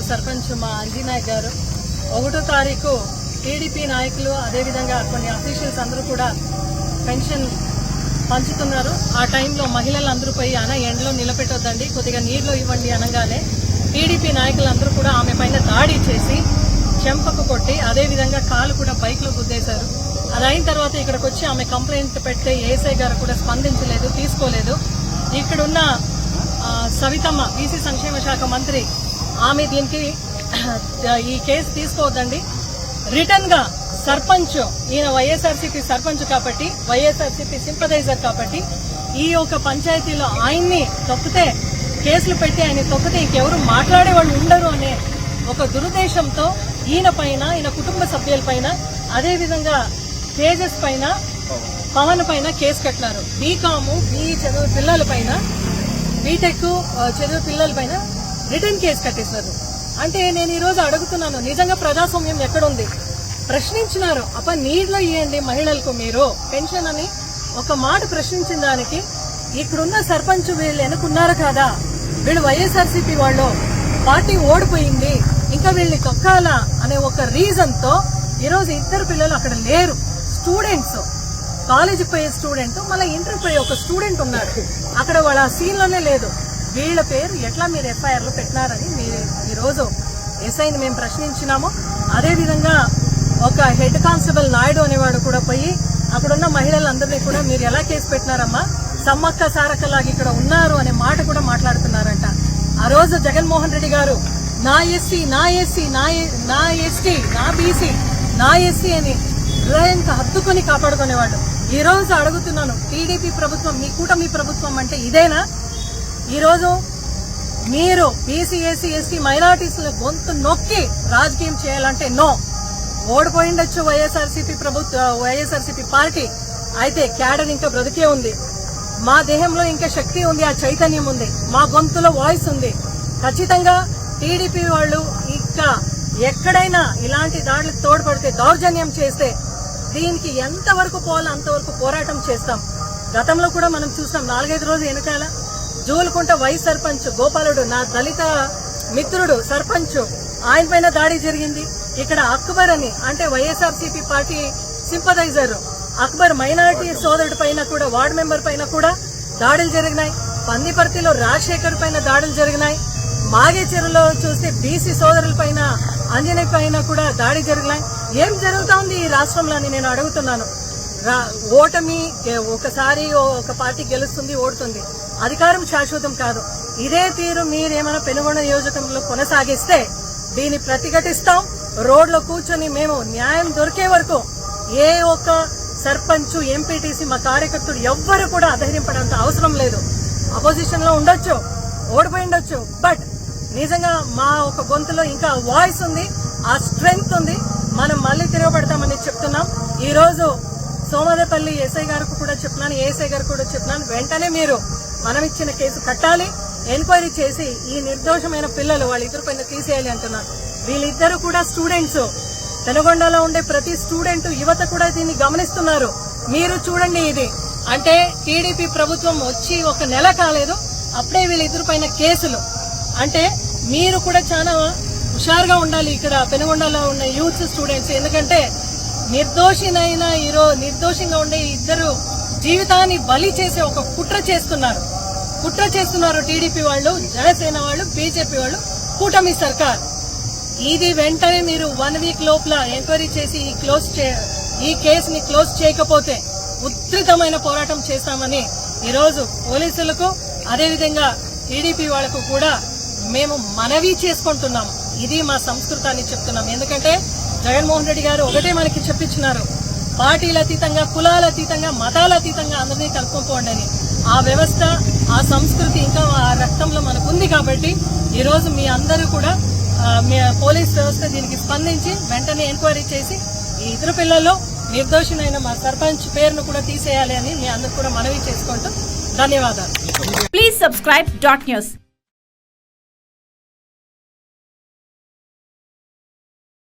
సర్పంచ్ మా అంజీనాయక్ గారు 1వ తారీఖు టీడీపీ నాయకులు అదేవిధంగా కొన్ని అఫీషియల్స్ అందరూ కూడా పెన్షన్ పంచుతున్నారు. ఆ టైంలో మహిళలందరూ పోయి ఎండలో నిలబెట్టొద్దండి, కొద్దిగా నీళ్లు ఇవ్వండి అనగానే టీడీపీ నాయకులందరూ కూడా ఆమె పైన దాడి చేసి చెంపకు కొట్టి అదేవిధంగా కాలు కూడా బైక్ లో గుద్దేశారు. అది అయిన తర్వాత ఇక్కడికి వచ్చి ఆమె కంప్లైంట్ పెడితే ఏఎస్ఐ గారు కూడా స్పందించలేదు, తీసుకోలేదు. ఇక్కడున్న సవితమ్మ బీసీ సంక్షేమ శాఖ మంత్రి ఆమె దీనికి ఈ కేసు తీసుకోవద్దండి, రిటర్న్ గా సర్పంచ్ ఈయన వైఎస్ఆర్సీపీ సర్పంచ్ కాబట్టి వైఎస్ఆర్సీపీ సింపథైజర్ కాబట్టి ఈ యొక్క పంచాయతీలో ఆయన్ని తొక్కితే కేసులు పెట్టి ఆయన తొక్కితే ఇంకెవరు మాట్లాడే వాళ్ళు ఉండరు అనే ఒక దురుద్దేశంతో ఈయన పైన ఈయన కుటుంబ సభ్యుల పైన అదేవిధంగా తేజస్ పైన పవన్ పైన కేసు కట్టినారు. బీకామ్ బీఈ చదువు పిల్లల పైన బీటెక్ చదువు పిల్లల పైన రిటర్న్ కేసు కట్టేసినారు. అంటే నేను ఈ రోజు అడుగుతున్నాను, నిజంగా ప్రజాస్వామ్యం ఎక్కడుంది? ప్రశ్నించినారు, నీటిలో ఇవ్వండి మహిళలకు మీరు పెన్షన్ అని ఒక మాట ప్రశ్నించిన దానికి ఇక్కడున్న సర్పంచ్ వీళ్ళు ఎన్నుకున్నారు కదా, వీళ్ళు వైఎస్ఆర్సీపీ వాళ్ళు, పార్టీ ఓడిపోయింది, ఇంకా వీళ్ళని తొక్కాలా అనే ఒక రీజన్ తో ఈరోజు 2 పిల్లలు అక్కడ లేరు. స్టూడెంట్స్, కాలేజీకి పోయే స్టూడెంట్, మళ్ళీ ఇంటర్ పోయే ఒక స్టూడెంట్ ఉన్నారు అక్కడ, వాళ్ళ సీన్ లోనే లేదు. వీళ్ళ పేరు ఎట్లా మీరు ఎఫ్ఐఆర్ లో పెట్టినారని ఈ రోజు ఎస్ఐని మేము ప్రశ్నించినాము. అదేవిధంగా ఒక హెడ్ కానిస్టేబుల్ నాయుడు అనేవాడు కూడా పోయి అక్కడున్న మహిళలందరినీ కూడా మీరు ఎలా కేసు పెట్టినారమ్మా, సమ్మక్క సారక్కలాగా ఇక్కడ ఉన్నారు అనే మాట కూడా మాట్లాడుతున్నారంట. ఆ రోజు జగన్మోహన్ రెడ్డి గారు నా ఎస్సీ నా ఎస్సీ నా ఎస్టీ నా బీసీ నా ఎస్సీ అని హృదయంతో హత్తుకుని కాపాడుకునేవాడు. ఈ రోజు అడుగుతున్నాను, టీడీపీ ప్రభుత్వం మీ కూటమి ప్రభుత్వం అంటే ఇదేనా? ఈ రోజు మీరు బీసీ ఎస్సీ ఎస్టీ మైనారిటీస్ గొంతు నొక్కి రాజకీయం చేయాలంటే నో. ఓడిపోయిండొచ్చు వైఎస్ఆర్సీపీ పార్టీ, అయితే క్యాడర్ ఇంకా బ్రతికే ఉంది, మా దేహంలో ఇంకా శక్తి ఉంది, ఆ చైతన్యం ఉంది, మా గొంతులో వాయిస్ ఉంది. ఖచ్చితంగా టీడీపీ వాళ్ళు ఇంకా ఎక్కడైనా ఇలాంటి దాడులకు తోడ్పడితే, దౌర్జన్యం చేస్తే దీనికి ఎంతవరకు పోవాలో అంతవరకు పోరాటం చేస్తాం. గతంలో కూడా మనం చూసినాం, 4-5 రోజులు వెనకాల జూలుకుంట వైస్ సర్పంచ్ గోపాలుడు, నా దళిత మిత్రుడు సర్పంచ్, ఆయన పైన దాడి జరిగింది. ఇక్కడ అక్బర్ అని అంటే YSRCP party sympathiser Akbar minority సోదరుడి పైన కూడా, వార్డు మెంబర్ పైన కూడా దాడులు జరిగినాయి. పందిపర్తిలో రాజశేఖర్ పైన దాడులు జరిగినాయి. మాగేచెరులో చూస్తే బీసీ సోదరుల పైన అంజనేయ పైన కూడా దాడి జరిగినాయి. ఏం జరుగుతా ఉంది ఈ రాష్ట్రంలో అని నేను అడుగుతున్నాను. ఓటమి ఒకసారి ఒక పార్టీ గెలుస్తుంది, ఓడుతుంది, అధికారం శాశ్వతం కాదు. ఇదే తీరు మీరేమైనా పెనుగొండ నియోజకవర్గంలో కొనసాగిస్తే దీన్ని ప్రతిఘటిస్తాం. రోడ్లో కూర్చొని మేము న్యాయం దొరికే వరకు ఏ ఒక్క సర్పంచ్ ఎంపీటీసీ మా కార్యకర్తలు ఎవ్వరు కూడా అధైర్యపడేంత అవసరం లేదు. అపోజిషన్ లో ఉండొచ్చు, ఓడిపోయిండొచ్చు, బట్ నిజంగా మా ఒక గొంతులో ఇంకా వాయిస్ ఉంది, ఆ స్ట్రెంగ్త్ ఉంది, మనం మళ్లీ తిరగబడతామని చెప్తున్నాం. ఈ రోజు సోమదేపల్లి ఎస్ఐ గారికి కూడా చెప్తున్నాను, ఏఎస్ఐ గారికి కూడా చెప్తున్నాను, వెంటనే మీరు మనం ఇచ్చిన కేసు కట్టాలి, ఎంక్వైరీ చేసి ఈ నిర్దోషమైన పిల్లలు వాళ్ళిద్దరు పైన తీసేయాలి అంటున్నాను. వీళ్ళిద్దరు కూడా స్టూడెంట్స్, పెనుగొండలో ఉండే ప్రతి స్టూడెంట్ యువత కూడా దీన్ని గమనిస్తున్నారు. మీరు చూడండి, ఇది అంటే టీడీపీ ప్రభుత్వం వచ్చి 1 నెల కాలేదు, అప్పుడే వీళ్ళిద్దరు పైన కేసులు. అంటే మీరు కూడా చాలా హుషారుగా ఉండాలి ఇక్కడ పెనుగొండలో ఉన్న యూత్ స్టూడెంట్స్, ఎందుకంటే నిర్దోషంగా ఉండే ఇద్దరు జీవితాన్ని బలి చేసే ఒక కుట్ర చేస్తున్నారు టీడీపీ వాళ్ళు, జనసేన వాళ్ళు, బీజేపీ వాళ్ళు, కూటమి సర్కార్. ఇది వెంటనే మీరు 1 వీక్ లోపల ఎంక్వైరీ చేసి ఈ కేసుని క్లోజ్ చేయకపోతే ఉధృతమైన పోరాటం చేస్తామని ఈరోజు పోలీసులకు అదేవిధంగా టీడీపీ వాళ్లకు కూడా మేము మనవి చేసుకుంటున్నాం. ఇది మా సంస్కృతాన్ని చెప్తున్నాం. ఎందుకంటే జగన్మోహన్ రెడ్డి గారు ఒకటే మనకి చెప్పించినారు, పార్టీల అతీతంగా, కులాల అతీతంగా, మతాల అతీతంగా అందరినీ కలుపుకోండి అని. ఆ వ్యవస్థ, ఆ సంస్కృతి ఇంకా ఆ రక్తంలో మనకు ఉంది. కాబట్టి ఈరోజు మీ అందరూ కూడా పోలీస్ వ్యవస్థ దీనికి స్పందించి వెంటనే ఎంక్వైరీ చేసి ఈ ఇద్దరు పిల్లల్లో నిర్దోషినైన మా సర్పంచ్ పేరును కూడా తీసేయాలి అని మీ అందరూ కూడా మనవి చేసుకుంటూ ధన్యవాదాలు. Please subscribe .news.